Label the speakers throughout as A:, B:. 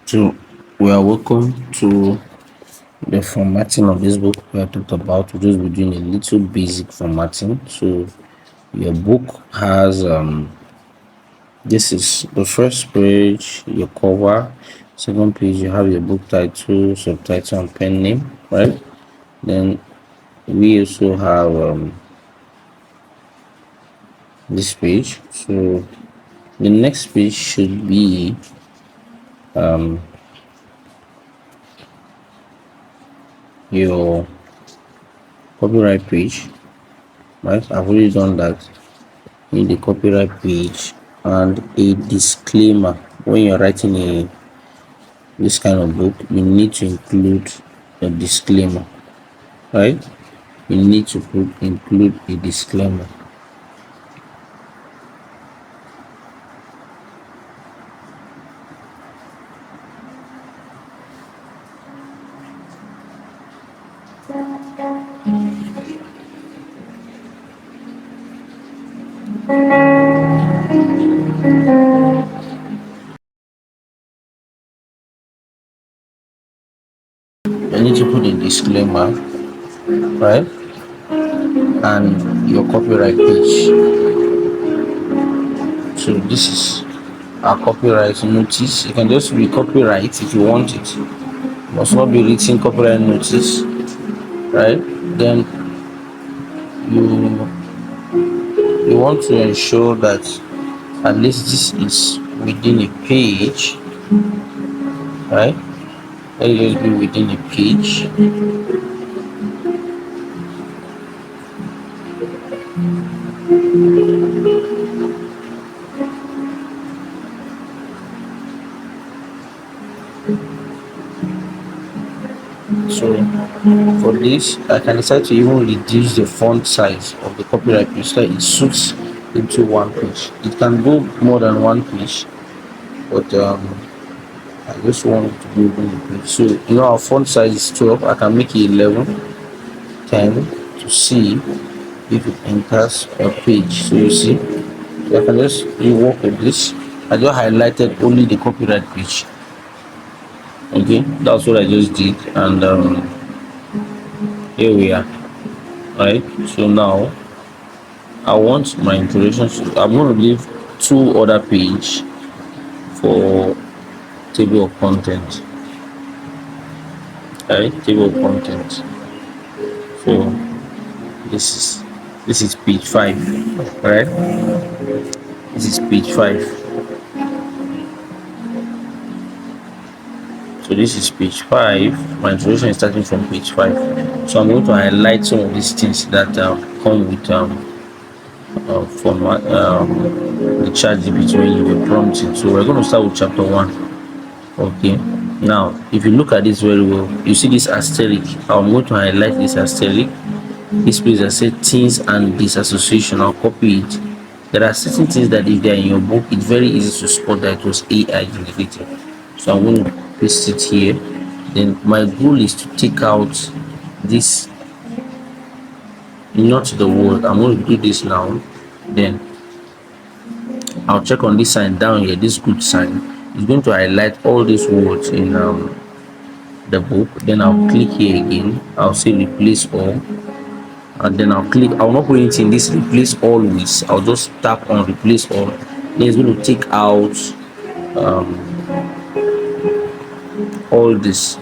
A: So we are welcome to the formatting of this book we have talked about. We'll just be doing a little basic formatting. So your book has this is the first page, your cover. Second page, you have your book title, subtitle, and pen name, right? Then we also have this page. So the next page should be your copyright page, right? I've already done that. In the copyright page and a disclaimer. When you're writing this kind of book, you need to include a disclaimer, right? You need to include a disclaimer. You need to put a disclaimer, right? And your copyright page. So this is our copyright notice. You can just be copyright if you want it. Must not be written copyright notice, right? Then you want to ensure that at least this is within a page, right? Let it just be within a page. So for this, I can decide to even reduce the font size of the copyright page so it suits into one page. It can go more than one page, but I just want it to be within the page. So our font size is 12. I can make it 11, 10 to see if it enters a page. So you see, so I can just work with this. I just highlighted only the copyright page. Okay, that's what I just did, and here we are, right? So now I want my introduction to, I'm going to leave two other page for table of content, right? Table of content. So this is page 5, right? This is page 5. So this is page 5. My introduction is starting from page 5. So I'm going to highlight some of these things that come with format, the chat between you were prompting. So we're going to start with chapter 1. Okay. Now, if you look at this very well, you see this asterisk. I'm going to highlight this asterisk. This place that says things and disassociation. I'll copy it. There are certain things that if they're in your book, it's very easy to spot that it was AI generated. So I'm going to paste it here. Then my goal is to take out this, not the word. I'm going to do this now. Then I'll check on this sign down here, this good sign. It's going to highlight all these words in the book. Then I'll click here again. I'll say replace all, and then I'll click. I'll not put it in this replace all with. I'll just tap on replace all. Then it's going to take out all this,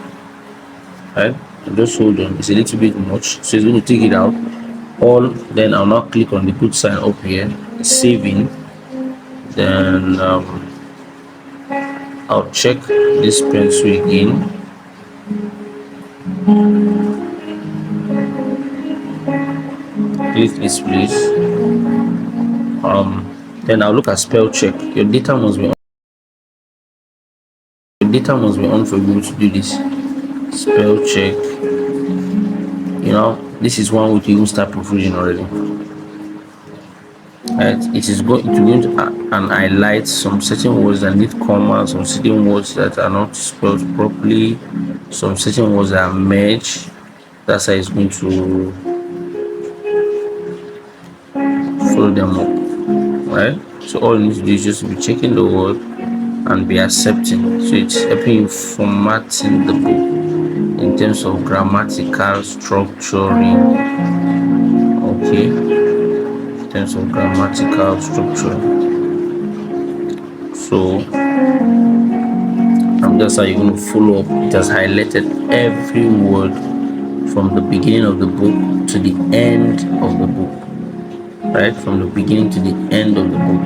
A: right? Just hold on, it's a little bit much, so it's going to take it out all. Then I'll now click on the good sign up here, saving. Then I'll check this pencil again. Click this place. Then I'll look at spell check. Your data must be on for you to do this. Spell check. This is one we can even start proofreading already. Right, it is going to and highlight some certain words that need commas, some certain words that are not spelled properly, some certain words that are merged. That's how it's going to follow them up, right? So all you need to do is just be checking the word and be accepting. So it's helping you formatting the book in terms of grammatical structuring. Okay, in terms of grammatical structure. So that's how you're going to follow up. It has highlighted every word from the beginning of the book to the end of the book. Right, from the beginning to the end of the book.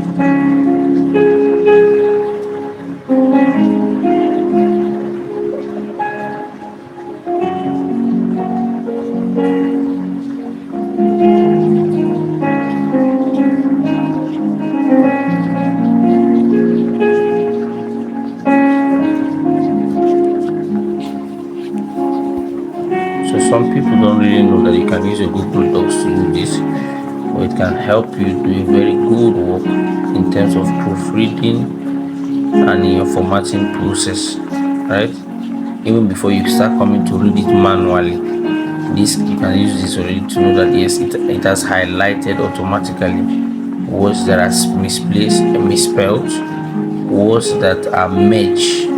A: So some people don't really know that you can use your Google Docs to do this, but it can help you do a very good work in terms of proofreading and in your formatting process, right? Even before you start coming to read it manually, this you can use this already to know that yes, it has highlighted automatically words that are misplaced and misspelled, words that are merged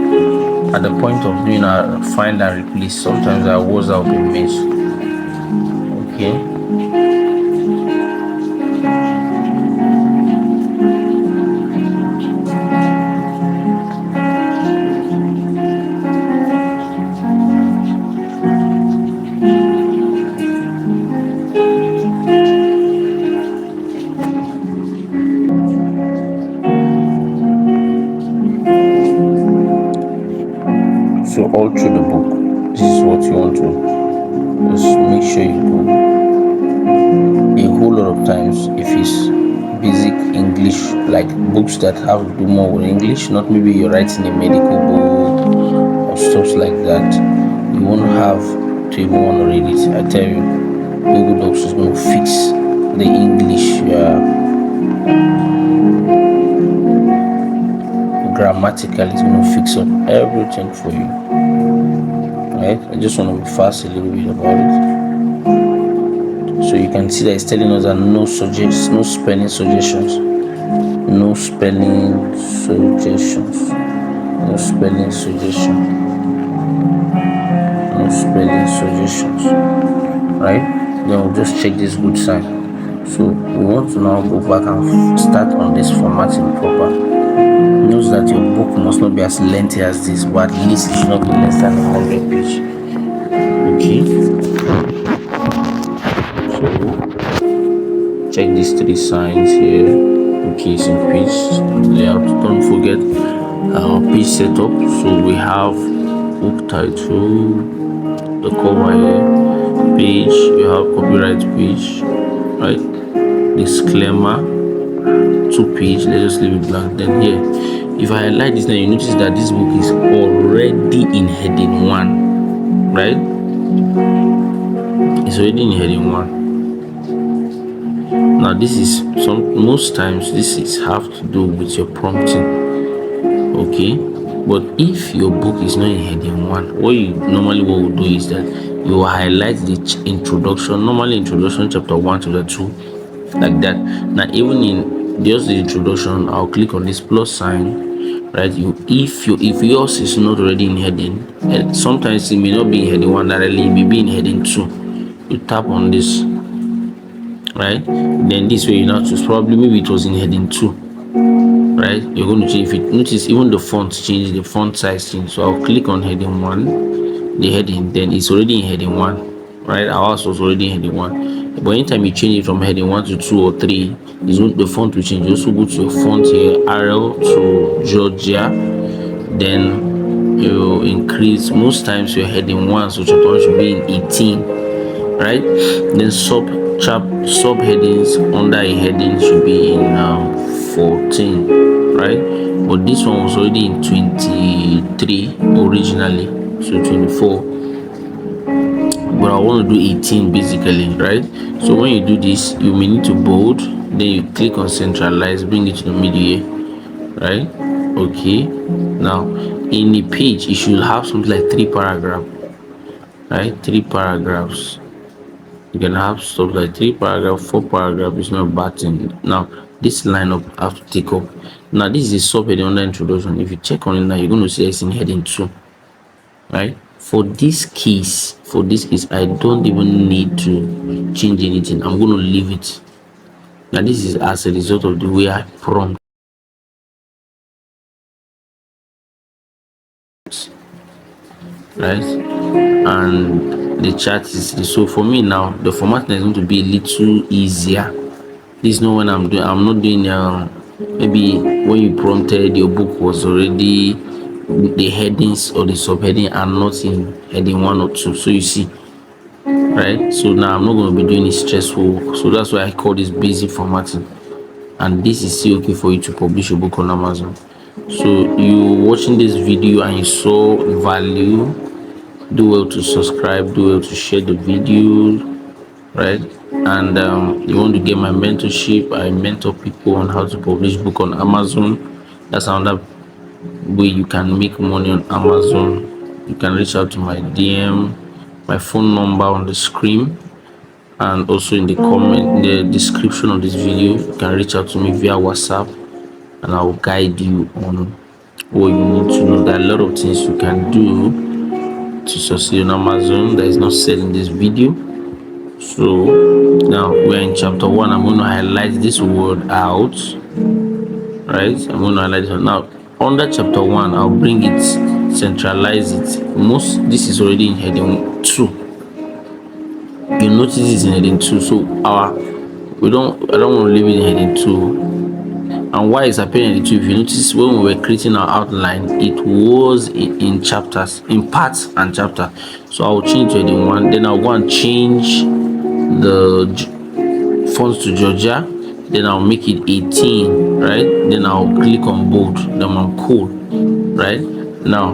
A: at the point of doing a find and replace. Sometimes there are words that will be merged. Okay. So all through the book, this is what you want to just make sure you do. A whole lot of times, if it's basic English, like books that have to do more with English, not maybe you're writing a medical book or stuff like that, you won't have to even want to read it. I tell you, Google Docs is going to fix the English grammatical. It's going to fix up everything for you. Right? I just want to be fast a little bit about it. So you can see that it's telling us that no spelling suggestions, no spelling suggestions, no spelling suggestions, no spelling suggestions. Right? Then we'll just check this good sign. So we want to now go back and start on this formatting proper. Note that your book must not be as lengthy as this, but at least it should not be less than 100 pages. Okay. So check these three signs here. Okay, it's in page layout. Don't forget our page setup. So we have book title, the cover here, page, you have copyright page, right? Disclaimer, 2 page. Let's just leave it blank. Then here, if I highlight this, then you notice that this book is already in heading 1, right? It's already in heading 1. Now this is most times this is have to do with your prompting. Okay, but if your book is not in heading 1, what we'll do is that you will highlight the introduction. Normally introduction chapter 1 to 2, like that. Now even in just the introduction, I'll click on this plus sign, right? If yours is not already in heading, and sometimes it may not be in heading 1 directly, it may be in heading 2. You tap on this, right? Then this way you now choose, probably maybe it was in heading 2, right? You're going to change. If you notice, even the font changed, the font size changed. So I'll click on heading 1, the heading, then it's already in heading 1, right? Ours was already in heading 1. But anytime you change it from heading 1 to 2 or 3, the font will change. You also go to your font here, Arial to Georgia, then you increase. Most times you're heading 1, so chapter 1 should be in 18, right? Then subheadings under a heading should be in 14, right? But this one was already in 23 originally, so 24, but I want to do 18 basically, right? So when you do this, you may need to bold, then you click on centralize, bring it to the middle here, right? Okay, now in the page it should have something like 3 paragraphs, right? 3 paragraphs. You can have stuff like 3 paragraph, 4 paragraph. It's not a bad thing. Now, this lineup have to take up. Now, this is a subheading under introduction. If you check on it now, you're going to see it's in heading 2. Right? For this case, I don't even need to change anything. I'm going to leave it. Now, this is as a result of the way I prompt. Right? And the chart is so for me now the format is going to be a little easier. This is not when I'm not doing maybe when you prompted your book was already the headings or the subheading are not in heading 1 or 2, so you see, right? So now I'm not going to be doing it stressful, so that's why I call this basic formatting. And this is still okay for you to publish your book on Amazon. So you watching this video and you saw value, do well to subscribe, do well to share the video, right? And you want to get my mentorship. I mentor people on how to publish book on Amazon. That's another way you can make money on Amazon. You can reach out to my DM, my phone number on the screen, and also in the comment, the description of this video. You can reach out to me via WhatsApp, and I will guide you on what you need to know. There are a lot of things you can do to succeed on Amazon that is not said in this video. So now we're in chapter 1. I'm going to highlight this word out, right? I'm going to highlight it. Now under chapter 1, I'll bring it, centralize it. This is already in heading 2. You notice it's in heading 2, so I don't want to leave it in heading 2. And why it's appearing in the 2, if you notice, when we were creating our outline, it was in chapters, in parts and chapter. So I'll change to heading 1, then I'll go and change the fonts to Georgia, then I'll make it 18, right? Then I'll click on bold, then I'm cool, right? Now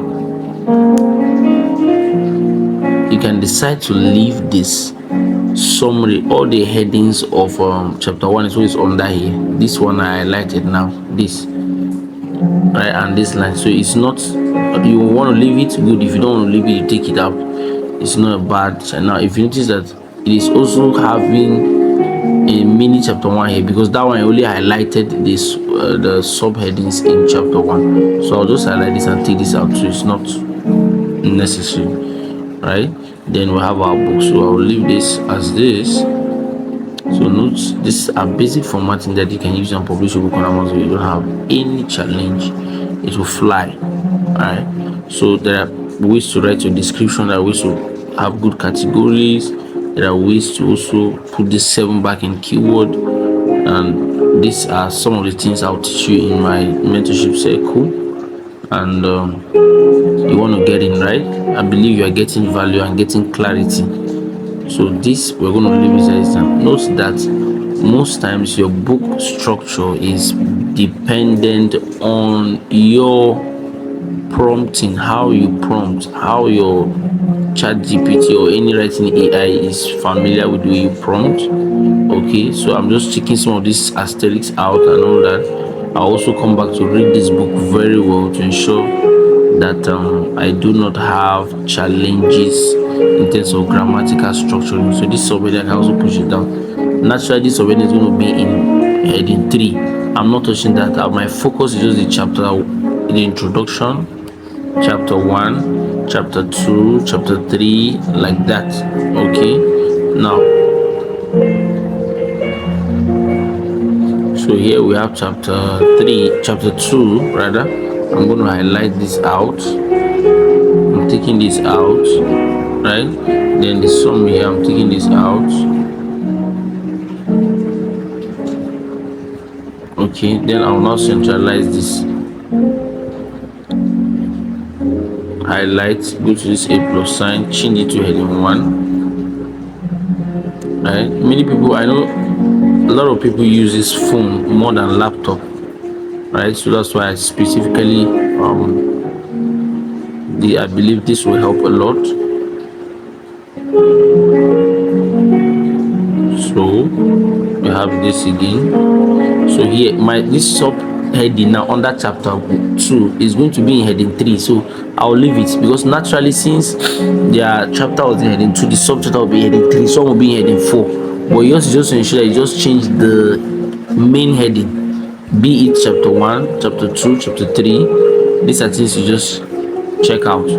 A: you can decide to leave this summary. All the headings of chapter 1 is always under here. This one I highlighted now, this, right? And this line. So it's not, you want to leave it, good. If you don't want to leave it, you take it out. It's not a bad. Now if you notice that it is also having a mini chapter 1 here, because that one I only highlighted this the subheadings in chapter 1. So I'll just highlight this and take this out, so it's not necessary, right? Then we have our book, so I'll leave this as this. So notes, this is a basic formatting that you can use and publish your book on Amazon. You don't have any challenge, it will fly. Alright, so there are ways to write your description, there are ways to have good categories, there are ways to also put this 7 back in keyword, and these are some of the things I'll teach you in my mentorship circle. And you want to get in, right? I believe you are getting value and getting clarity. So this, we're going to leave it as this. Note that most times your book structure is dependent on your prompting, how you prompt, how your chat GPT or any writing AI is familiar with the way you prompt. Okay, so I'm just checking some of these asterisks out and all that. I'll also come back to read this book very well to ensure that I do not have challenges in terms of grammatical structuring. So this subheading I can also push it down. Naturally, this subheading is going to be in heading 3. I'm not touching that. My focus is just the chapter, the introduction, chapter 1, chapter 2, chapter 3, like that. Okay, now so here we have chapter 2 rather. I'm going to highlight this out. I'm taking this out, right? Then the sum here, I'm taking this out. Okay, then I'll now centralize this. Highlight, go to this A plus sign, change it to heading 1. Right? Many people, I know a lot of people use this phone more than laptop, right? So that's why I specifically I believe this will help a lot. So we have this again. So here this heading now under chapter 2 is going to be in heading 3, so I'll leave it because naturally, since their chapter was in heading 2, the subchapter will be in heading 3, some will be in heading 4. But yours is just to ensure that you just change the main heading, be it chapter 1, chapter 2, chapter 3. These are things you just check out,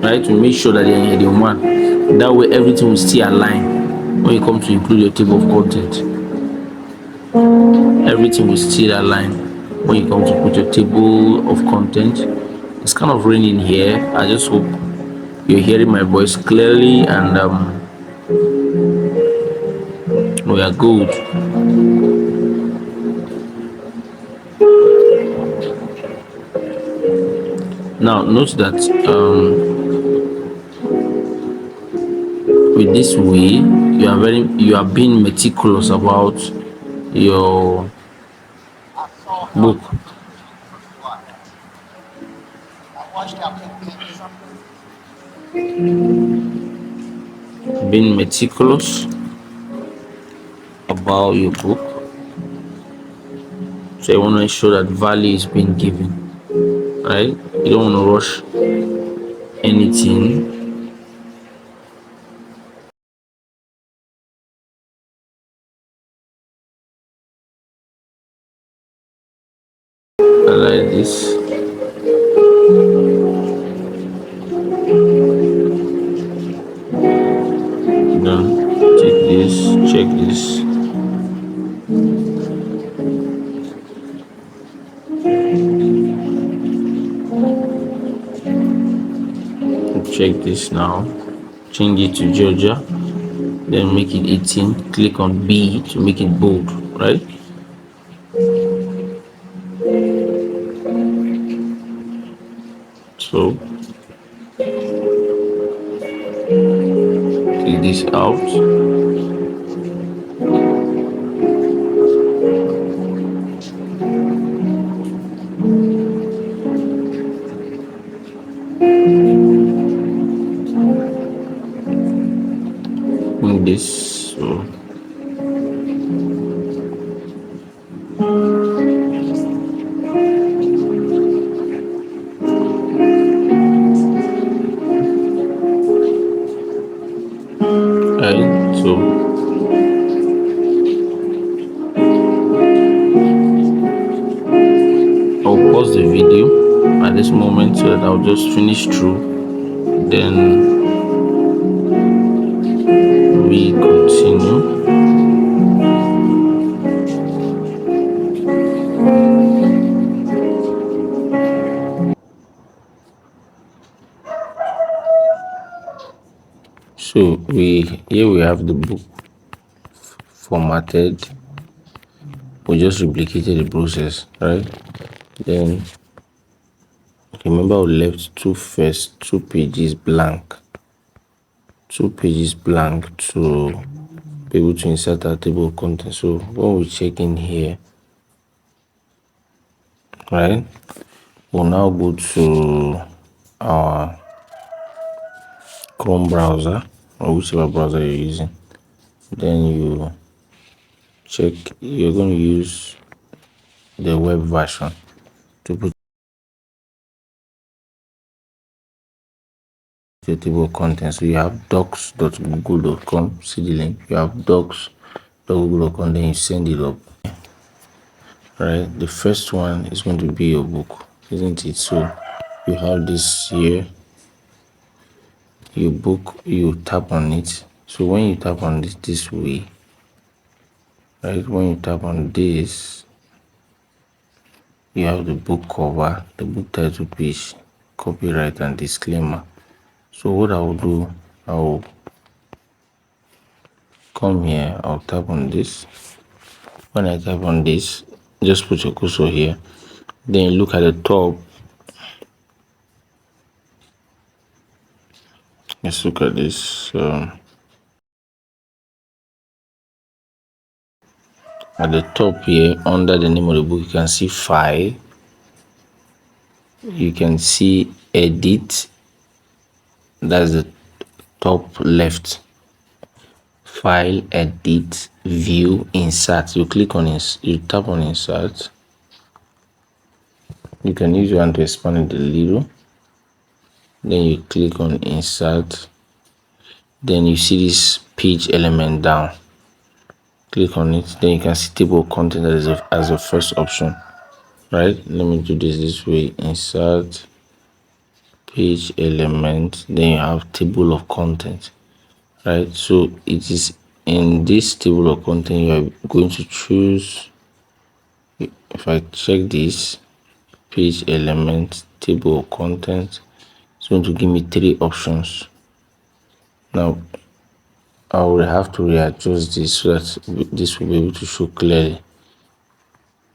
A: right, to make sure that they're in heading 1. That way everything will still align when you come to include your table of content. Everything will still align when you come to put your table of content. It's kind of raining here. I just hope you're hearing my voice clearly, and we are good. Now note that with this way you are being meticulous about your book. Being meticulous about your book, so you want to ensure that value is being given, right? You don't want to rush anything. Like this. Then take this, check this. Check this now. Change it to Georgia. Then make it 18. Click on B to make it bold, right? So take this out. Bring this. So right. So I'll pause the video at this moment so that I'll just finish through. Then we continue. So we have the book formatted. We just replicated the process, right? Then remember we left two pages blank. 2 pages blank to be able to insert our table of contents. So when we check in here, right, we'll now go to our Chrome browser or whichever browser you're using. Then you check, you're going to use the web version to put the table of contents. So you have docs.google.com, see the link. You have docs.google.com, then you send it up. Right, the first one is going to be your book, isn't it? So you have this here, your book, you tap on it. So when you tap on this way, right, when you tap on this, you have the book cover, the book title page, copyright and disclaimer. So what I will do, I will come here, I'll tap on this. When I tap on this, just put your cursor here, then look at the top. Let's look at this. At the top here, under the name of the book, you can see file, you can see edit, that's the top left. File, edit, view, insert. You click on it, you tap on insert. You can use your hand to expand it a little. Then you click on insert. Then you see this page element down. Click on it. Then you can see table of content as a first option. Right? Let me do this way. Insert page element. Then you have table of content. Right? So it is in this table of content you are going to choose. If I check this page element table of content, it's going to give me 3 options. Now I will have to readjust this so that this will be able to show clearly.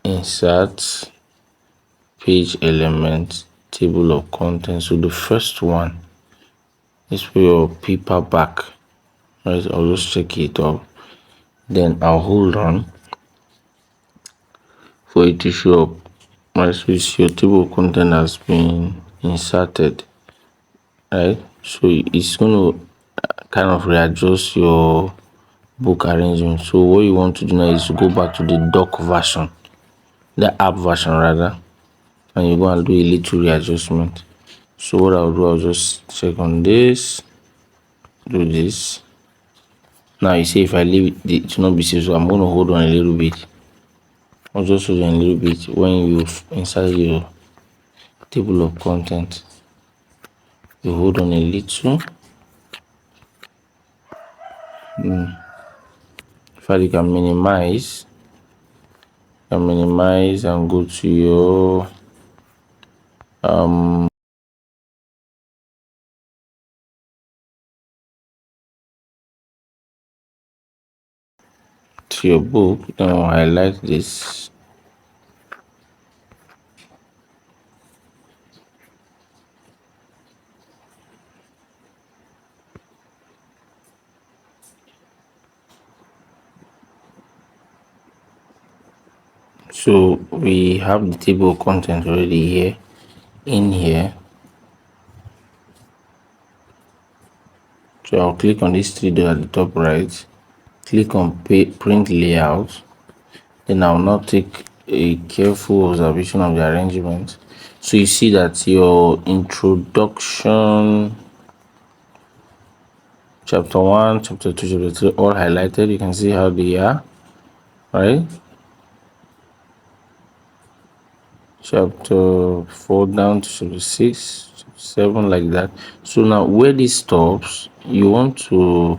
A: Insert page element table of contents. So the first one is for your paperback. Right, I'll just check it up. Then I'll hold on for it to show up. Right, so your table of content has been inserted. Right, so it's going to kind of readjust your book arrangement. So what you want to do now is to go back to the doc version, the app version rather, and you go and do a little readjustment. So what I'll do, I'll just check on this, do this. Now you see if I leave it to not be safe, so I'm going to hold on a little bit. I'll just hold on a little bit when you inside your table of content. You hold on a little. If I can minimize, and go to your book, then I'll highlight this. So we have the table of content already here. In here, so I'll click on this 3 dot at the top right, click on print layout. Then I'll now take a careful observation of the arrangement. So you see that your introduction, chapter 1, chapter 2, chapter 3 all highlighted. You can see how they are, right? Chapter 4 down to chapter 6, chapter 7, like that. So now where this stops, you want to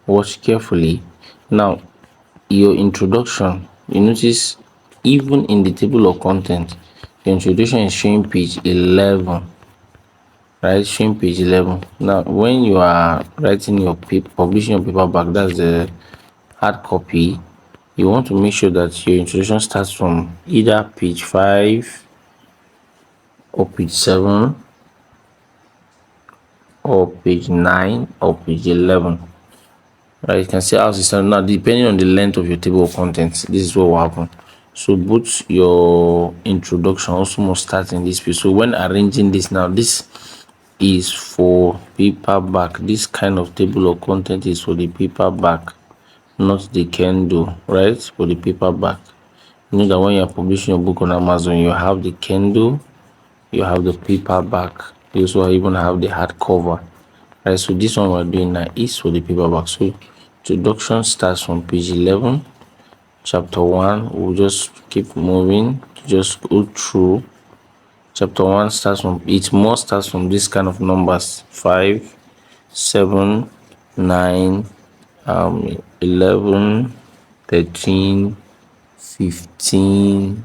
A: watch carefully. Now your introduction, you notice even in the table of content, the introduction is showing page 11, right? Showing page 11. Now when you are writing your publishing your paperback, that's the hard copy, you want to make sure that your introduction starts from either page 5 or page 7 or page 9 or page 11. Right, you can see how it's now depending on the length of your table of contents. This is what will happen. So both your introduction also must start in this page. So when arranging this now, this is for paperback. This kind of table of content is for the paperback, not the Kindle, right? For the paperback. You know that when you're publishing your book on Amazon, you have the Kindle, you have the paperback, you also even have the hardcover. Right, so this one we're doing now is for the paperback. So introduction starts from page 11, chapter 1. We'll just keep moving, just go through. Chapter 1 starts from, it must start from this kind of numbers: 5, 7, 9, 11, 13, 15,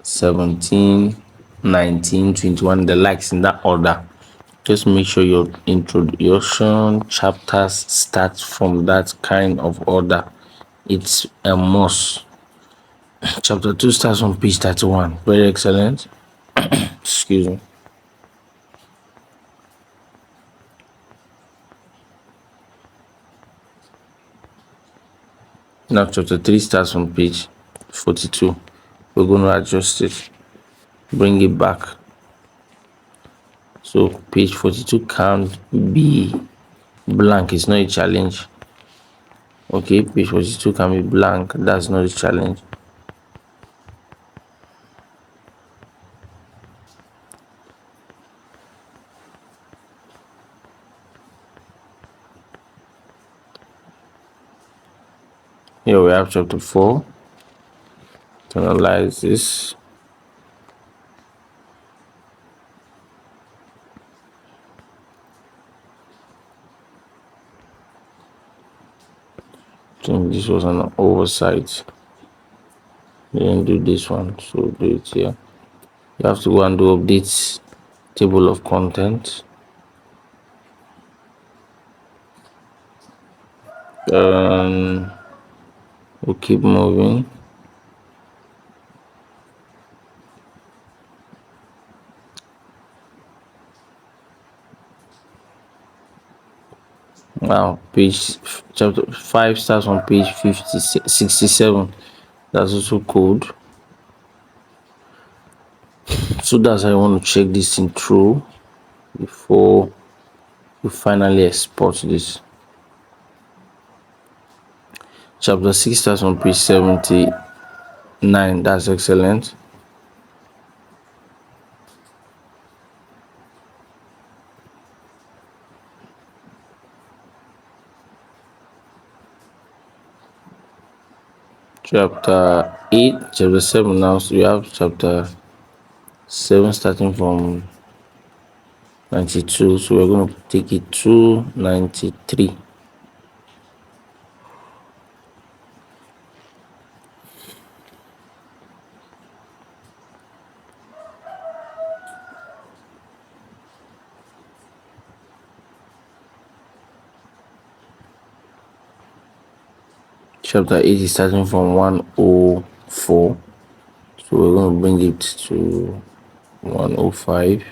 A: 17, 19, 21, the likes, in that order. Just make sure your introduction chapters start from that kind of order. It's a must. Chapter 2 starts on page 31. Very excellent. Excuse me. Now chapter 3 starts on page 42. We're going to adjust it, bring it back. So page 42 can't be blank. It's not a challenge. Okay, page 42 can be blank. That's not a challenge. Here we have chapter 4. To analyze this. I think this was an oversight. Didn't do this one, so do it here. You have to go and do updates table of content. We'll keep moving. Now, page chapter 5 starts on page 67. That's also code. So that's how I want to check this thing through before you finally export this. Chapter 6 starts on page 79. That's excellent. Chapter 8, chapter 7 now. So we have chapter 7 starting from 92. So we're going to take it to 93. Chapter 8 is starting from 104. So we're going to bring it to 105.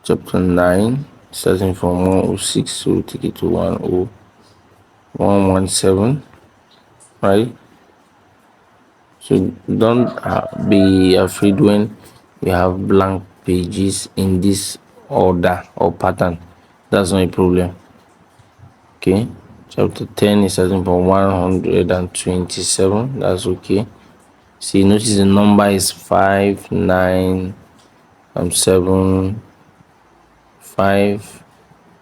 A: Chapter 9 starting from 106, so we'll take it to 117, right? So don't be afraid when you have blank pages in this order or pattern. That's not a problem. Okay, chapter 10 is starting from 127. That's okay. See, notice the number is 5, 9, 7, 5,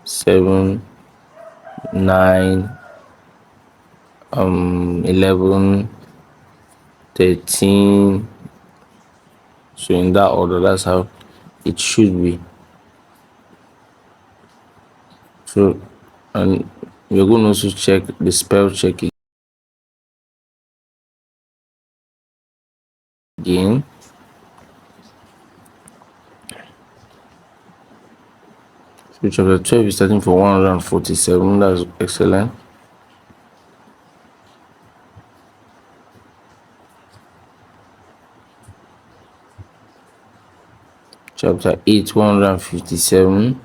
A: 7, 9, 11, 13. So in that order, that's how it should be. So, and we're going to also check the spell check again. So chapter 12 is starting from 147. That's excellent. Chapter 8, 157.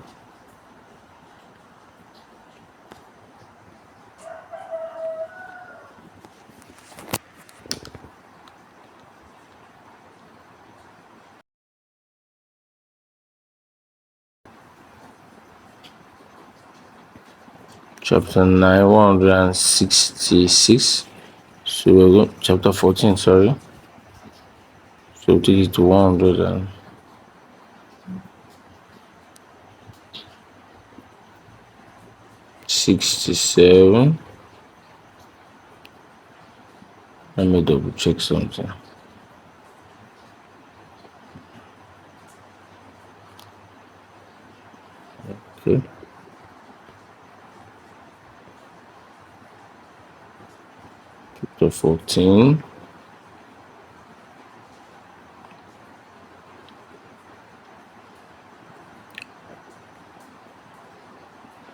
A: Chapter 9, 166. So we're going chapter 14, sorry. So we'll take it to 167. Let me double check something. Okay. Chapter 14.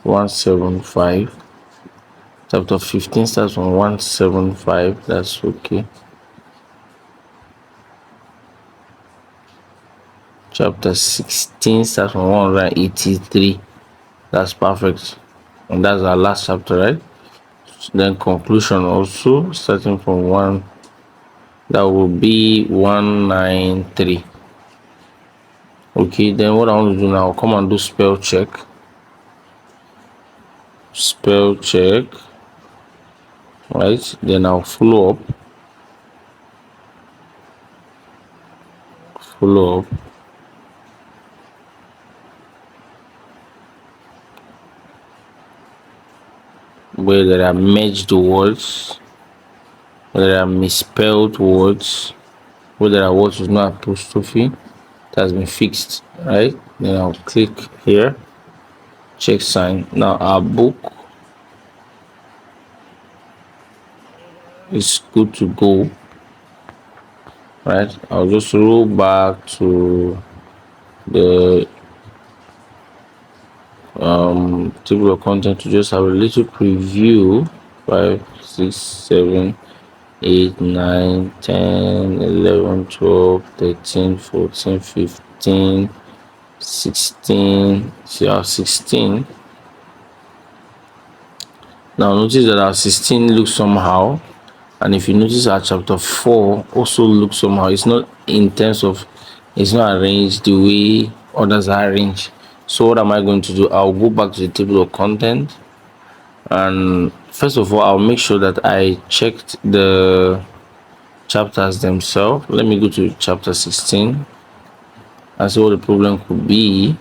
A: One 175. Chapter 15 starts from 175. That's okay. Chapter 16 starts from 183. That's perfect. And that's our last chapter, right? Then conclusion also starting from 1. That will be 193. Okay, then what I want to do now, come and do spell check. spell check, right? Then I'll follow up where there are merged words, where there are misspelled words, where there are words with no apostrophe. It has been fixed, right? Then I'll click here, check sign. Now our book is good to go, right? I'll just roll back to the table of content to just have a little preview. 5, 6, 7, 8, 9, 10, 11, 12, 13, 14, 15, 16. See our 16. Now notice that our 16 looks somehow, and if you notice our chapter 4 also looks somehow. It's not in terms of, it's not arranged the way others are arranged. So what am I going to do? I'll go back to the table of content, and first of all I'll make sure that I checked the chapters themselves. Let me go to chapter 16 and see what the problem could be.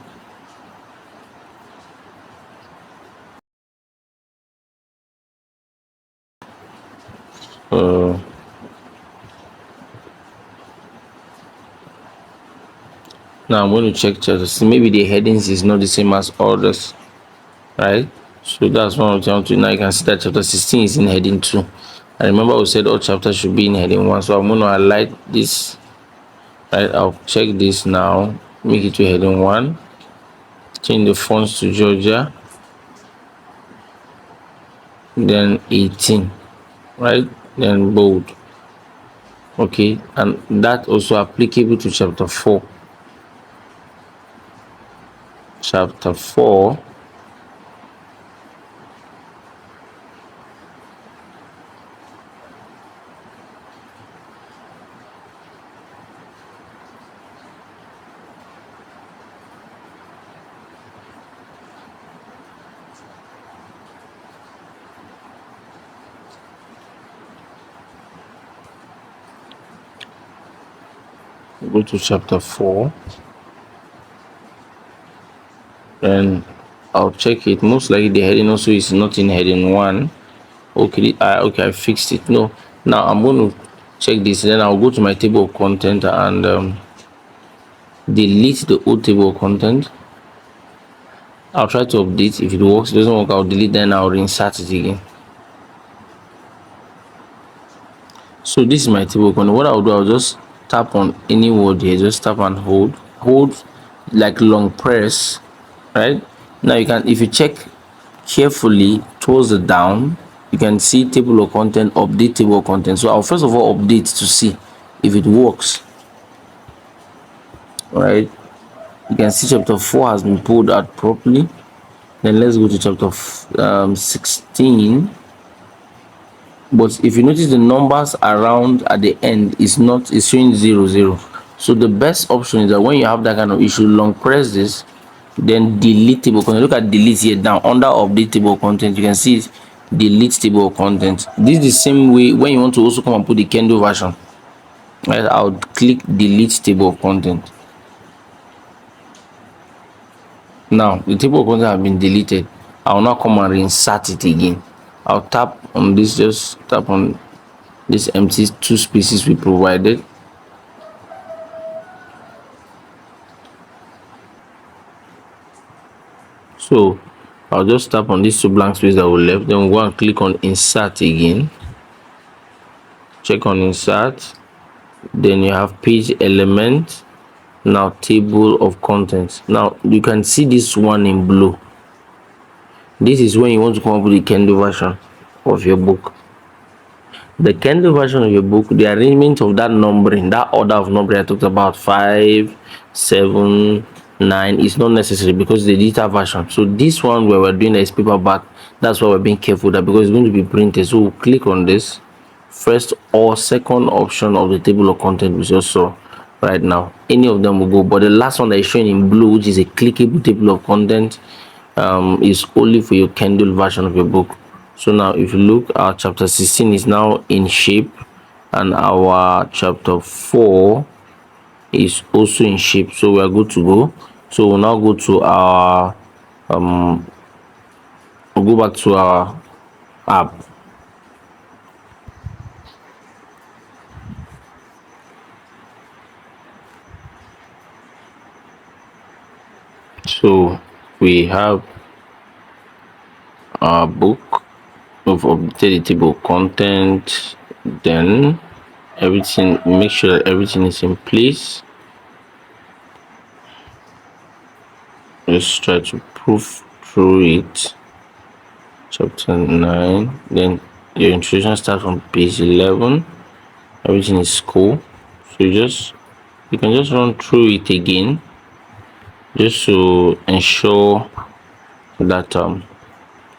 A: Now I'm going to check chapter 16. Maybe the headings is not the same as others, right? So that's one of the things. Now you can see that chapter 16 is in heading 2. I remember we said all chapters should be in heading 1, so I'm going to highlight this, right? I'll check this now, make it to heading 1, change the fonts to Georgia, then 18, right? Then bold. Okay, and that also applicable to chapter 4. Chapter 4, go to chapter 4, and I'll check it. Most likely the heading also is not in heading 1. Okay, I fixed it. No, now I'm going to check this, then I'll go to my table of content and delete the old table of content. I'll try to update. If it works, it doesn't work, I'll delete, then I'll reinsert it again. So this is my table of content. What I'll do, I'll just tap on any word here, just tap and hold like long press, right? Now you can, if you check carefully towards the down, you can see table of content, update table of content. So I'll first of all update to see if it works. All right, you can see chapter 4 has been pulled out properly. Then let's go to chapter 16. But if you notice, the numbers around at the end is not, is showing 00. So the best option is that when you have that kind of issue, long press this, then delete table content. Look at delete here down under update table content. You can see it, delete table content. This is the same way when you want to also come and put the Kindle version, right? I'll click delete table of content. Now the table of content have been deleted. I'll now come and reinsert it again. I'll tap on this, just tap on this empty 2 spaces we provided. So I'll just tap on these 2 blank spaces that were left, then we'll go and click on insert again. Check on insert, then you have page element, now table of contents. Now you can see this one in blue. This is when you want to come up with the Kindle version of your book. The Kindle version of your book, the arrangement of that numbering, that order of numbering I talked about, 5, 7, 9, is not necessary because the digital version. So this one where we're doing this paperback, that's why we're being careful that, because it's going to be printed. So we'll click on this first or second option of the table of content we just saw right now. Any of them will go, but the last one that is showing in blue, which is a clickable table of content, is only for your Kindle version of your book. So now if you look, our chapter 16 is now in shape, and our chapter 4 is also in shape, so we are good to go. So we'll now go to our we'll go back to our app. So we have our book. We've updated the table content, then everything, make sure that everything is in place. Let's try to prove through it. Chapter 9, then your introduction starts from page 11. Everything is cool, so you can just run through it again, just to ensure that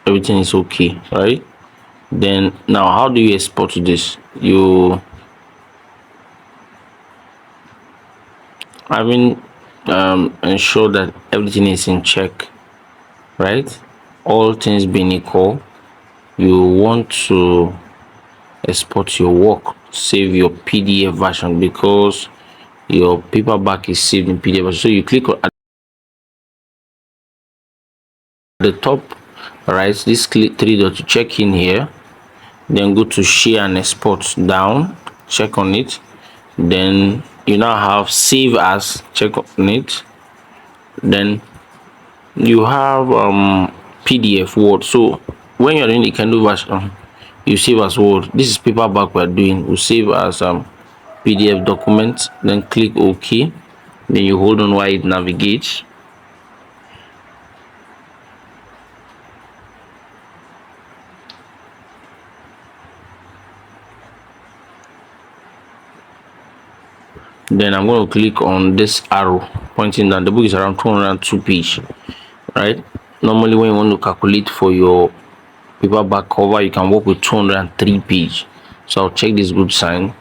A: everything is okay, right? Then now, how do you export this? You having ensure that everything is in check, right? All things being equal, you want to export your work, save your PDF version, because your paperback is saved in PDF version. So you click at the top right, this click three dot to check in here, then go to share and export down, check on it, then you now have save as, check on it, then you have PDF Word. So when you're doing the Kindle version, you save as Word. This is paperback we're doing, we save as PDF document, then click OK, then you hold on while it navigates. Then I'm going to click on this arrow pointing down. The book is around 202 pages, right? Normally when you want to calculate for your paperback cover, you can work with 203 pages. So I'll check this good sign.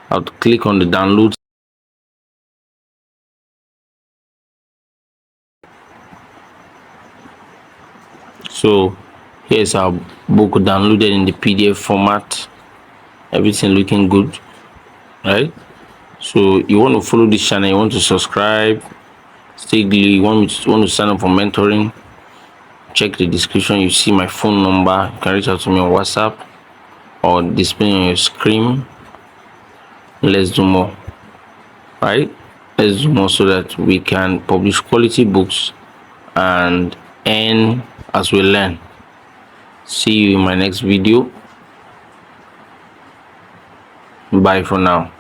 A: I'll click on the download. So here's our book downloaded in the PDF format. Everything looking good, right? So you want to follow this channel, you want to subscribe, stay glued, you want to sign up for mentoring, check the description. You see my phone number, you can reach out to me on WhatsApp or display on your screen. Let's do more, right? Let's do more so that we can publish quality books and earn as we learn. See you in my next video. Bye for now.